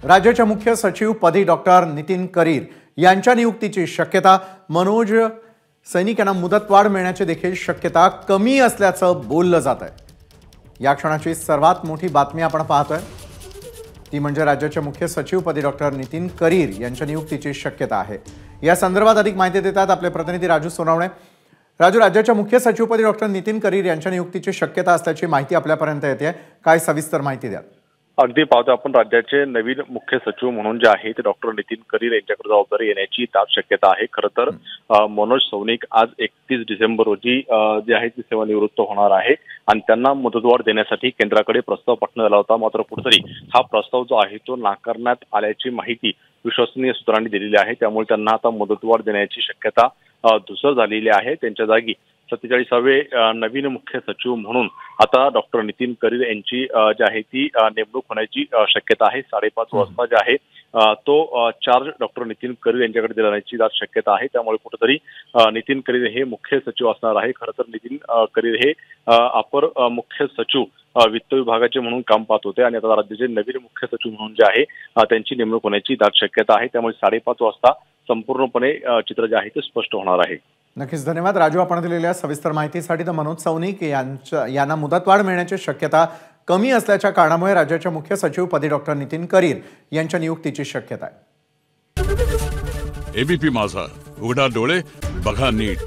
राज्याच्या मुख्य सचिव पदी डॉक्टर नितीन करीर यांच्या नियुक्तीची शक्यता, मनोज सैनिकांना मुदतवाढ मिळण्याची देखील शक्यता कमी असल्याचं बोललं जात आहे। या क्षणाची सर्वात मोठी बातमी आपण पाहतोय ती म्हणजे राज्याच्या मुख्य सचिव पदी डॉक्टर नितीन करीर यांच्या नियुक्तीची शक्यता आहे। या संदर्भात अधिक माहिती देतात आपले प्रतिनिधी राजू सोनावणे। राजू, राज्याच्या मुख्य सचिवपदी डॉक्टर नितीन करीर यांच्या नियुक्तीची शक्यता असल्याची माहिती आपल्यापर्यंत येते, काय सविस्तर माहिती द्या। अगदी पाहतो आपण राज्याचे नवीन मुख्य सचिव म्हणून जे आहे ते डॉक्टर नितीन करीर यांच्याकडे जबाबदारी येण्याची दाट शक्यता आहे। खरं तर मनोज सौनिक आज 31 डिसेंबर रोजी जे आहे ते सेवानिवृत्त होणार आहे आणि त्यांना मुदतवाढ देण्यासाठी केंद्राकडे प्रस्ताव पाठवण्यात आला होता। मात्र कुठेतरी हा प्रस्ताव जो आहे तो नाकारण्यात आल्याची माहिती विश्वसनीय सूत्रांनी दिलेली आहे। त्यामुळे त्यांना आता मुदतवाढ देण्याची शक्यता धूसर झालेली आहे। त्यांच्या जागी 47वे नवीन मुख्य सचिव म्हणून आता डॉक्टर नितीन करीर यांची जी आहे ती नेमणूक होण्याची शक्यता आहे। 5:30 वाजता जे आहे तो चार्ज डॉक्टर नितीन करीर यांच्याकडे देण्याची दाट शक्यता आहे। त्यामुळे कुठेतरी नितीन करीर हे मुख्य सचिव असणार आहे। खरं तर नितीन करीर हे अपर मुख्य सचिव वित्त विभागाचे म्हणून काम पाहत होते आणि आता राज्याचे नवीन मुख्य सचिव म्हणून जे आहे त्यांची नेमणूक होण्याची दाट शक्यता आहे। त्यामुळे 5:30 वाजता संपूर्णपणे चित्र जे आहे ते स्पष्ट होणार आहे। नक्कीच धन्यवाद राजू, आपण दिलेल्या सविस्तर माहितीसाठी। तर मनोज सौनिक यांना मुदतवाढ मिळण्याची शक्यता कमी असल्याच्या कारणामुळे राज्याच्या मुख्य सचिव पदी डॉक्टर नितीन करीर यांच्या नियुक्तीची शक्यता आहे। एबीपी माझा, उघडा डोळे बघा नीट।